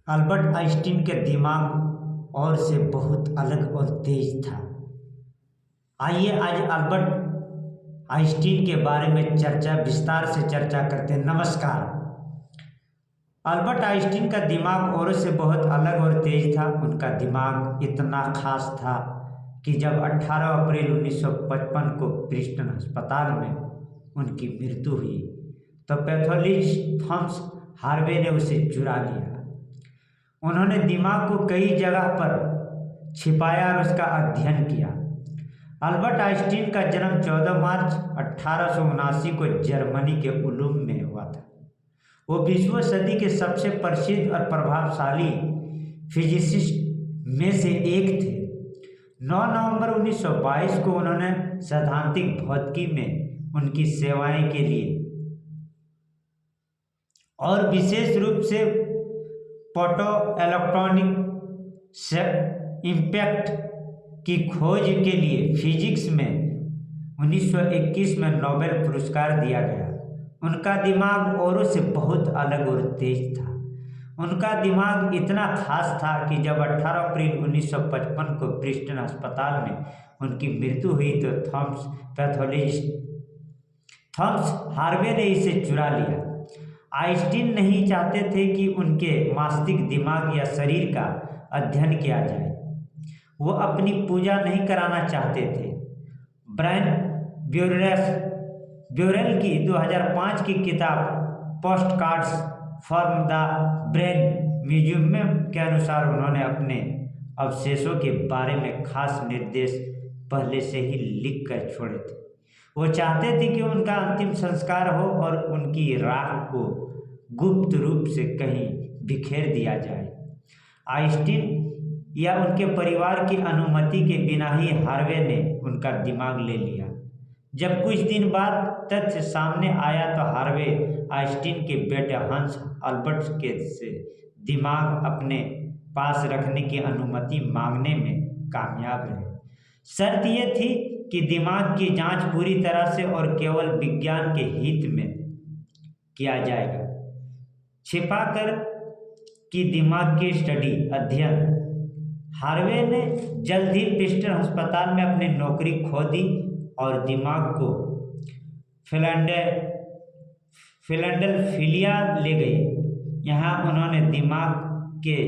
Albert Einstein के दिमाग और से बहुत अलग और तेज था। आइए आज अल्बर्ट आइंस्टीन के बारे में विस्तार से चर्चा करते हैं। नमस्कार। अल्बर्ट आइंस्टीन का दिमाग औरों से बहुत अलग और तेज था। उनका दिमाग इतना खास था कि जब 18 अप्रैल 1955 को प्रिंसटन अस्पताल में उनकी मृत्यु हुई तो पैथोलॉजिस्ट थॉमस हार्वे ने उसे चुरा लिया। उन्होंने दिमाग को कई जगह पर छिपाया और उसका अध्ययन किया। अल्बर्ट आइंस्टीन का जन्म 14 मार्च 1879 को जर्मनी के उलूम में हुआ था। वो 20वीं सदी के सबसे प्रसिद्ध और प्रभावशाली फिजिसिस्ट में से एक थे। 9 नवंबर 1922 को उन्होंने सैद्धांतिक भौतिकी में उनकी सेवाएं के लिए और विशेष रूप से फोटो इलेक्ट्रॉनिक इम्पैक्ट की खोज के लिए फिजिक्स में 1921 में नोबेल पुरस्कार दिया गया। उनका दिमाग औरों से बहुत अलग और तेज था। उनका दिमाग इतना खास था कि जब 18 अप्रैल 1955 को प्रिंसटन अस्पताल में उनकी मृत्यु हुई तो पैथोलॉजिस्ट थॉमस हार्वे ने इसे चुरा लिया। आइंस्टीन नहीं चाहते थे कि उनके मस्तिष्क, दिमाग या शरीर का अध्ययन किया जाए। वो अपनी पूजा नहीं कराना चाहते थे। ब्रायन ब्यूरेल की 2005 की किताब post cards from the brain museum के अनुसार उन्होंने अपने अवशेषों के बारे में खास निर्देश पहले से ही लिख कर छोड़े थे। वो चाहते थे कि उनका अंतिम संस्कार हो और उनकी राख को गुप्त रूप से कहीं बिखेर दिया जाए। आइंस्टीन या उनके परिवार की अनुमति के बिना ही हार्वे ने उनका दिमाग ले लिया। जब कुछ दिन बाद तथ्य सामने आया तो हार्वे आइंस्टीन के बेटे हंस अल्बर्ट के से दिमाग अपने पास रखने की अनुमति मांगने में कामयाब रहे। शर्त यह थी कि दिमाग की जांच पूरी तरह से और केवल विज्ञान के हित में किया जाएगा। छिपाकर की दिमाग की स्टडी अध्ययन। हार्वे ने जल्द ही प्रिंसटन अस्पताल में अपनी नौकरी खो दी और दिमाग को फिलाडेल्फिया ले गए। यहाँ उन्होंने दिमाग के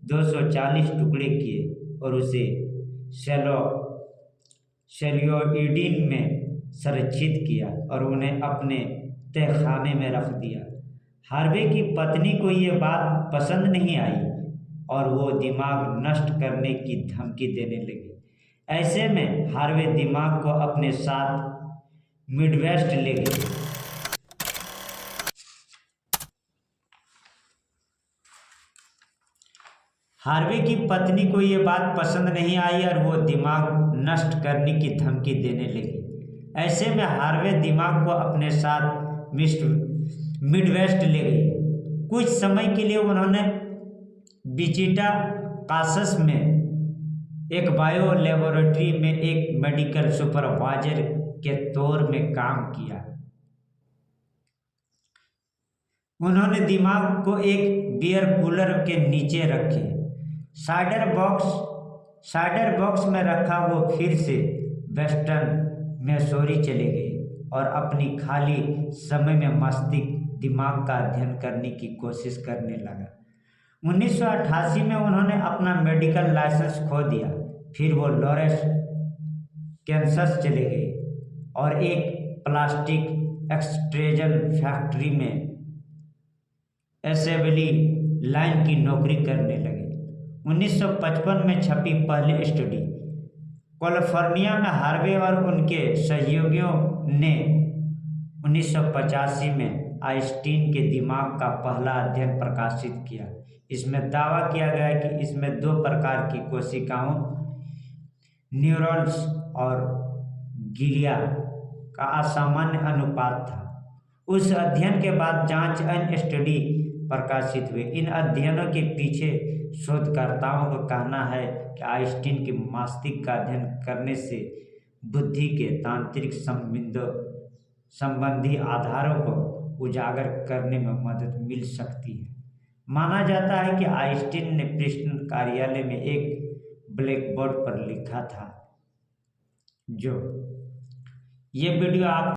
240 टुकड़े किए और उसे सेल्यूलोइड में संरक्षित किया और उन्हें अपने तहखाने में रख दिया। हार्वे की पत्नी को ये बात पसंद नहीं आई और वो दिमाग नष्ट करने की धमकी देने लगी। ऐसे में हार्वे दिमाग को अपने साथ मिडवेस्ट ले गए। हार्वे की पत्नी को ये बात पसंद नहीं आई और वो दिमाग नष्ट करने की धमकी देने लगी। ऐसे में हार्वे दिमाग को अपने साथ मिडवेस्ट ले गई। कुछ समय के लिए उन्होंने विचिटा कासस में एक बायो लेबोरेटरी में एक मेडिकल सुपरवाइजर के तौर में काम किया। उन्होंने दिमाग को एक बियर कूलर के नीचे रखे साइडर बॉक्स में रखा। वो फिर से वेस्टर्न मैसूरी चले गए और अपनी खाली समय में मस्तिष्क दिमाग का अध्ययन करने की कोशिश करने लगा। 1988 में उन्होंने अपना मेडिकल लाइसेंस खो दिया। फिर वो लॉरेंस कैंसस चले गए और एक प्लास्टिक एक्सट्रूजन फैक्ट्री में असेंबली लाइन की नौकरी करने लगे। 1955 में छपी पहली स्टडी कैलिफोर्निया में हार्वे और उनके सहयोगियों ने 1985 में आइंस्टीन के दिमाग का पहला अध्ययन प्रकाशित किया। इसमें दावा किया गया कि इसमें 2 प्रकार की कोशिकाओं न्यूरॉन्स और ग्लिया का असामान्य अनुपात था। उस अध्ययन के बाद जांच अन्य स्टडी प्रकाशित हुए। इन अध्ययनों के पीछे शोधकर्ताओं का कहना है कि आइंस्टीन के मस्तिष्क का अध्ययन करने से बुद्धि के तांत्रिक संबंधी आधारों को उजागर करने में मदद मिल सकती है। माना जाता है कि आइंस्टीन ने प्रिंसटन कार्यालय में एक ब्लैक बोर्ड पर लिखा था। जो ये वीडियो आप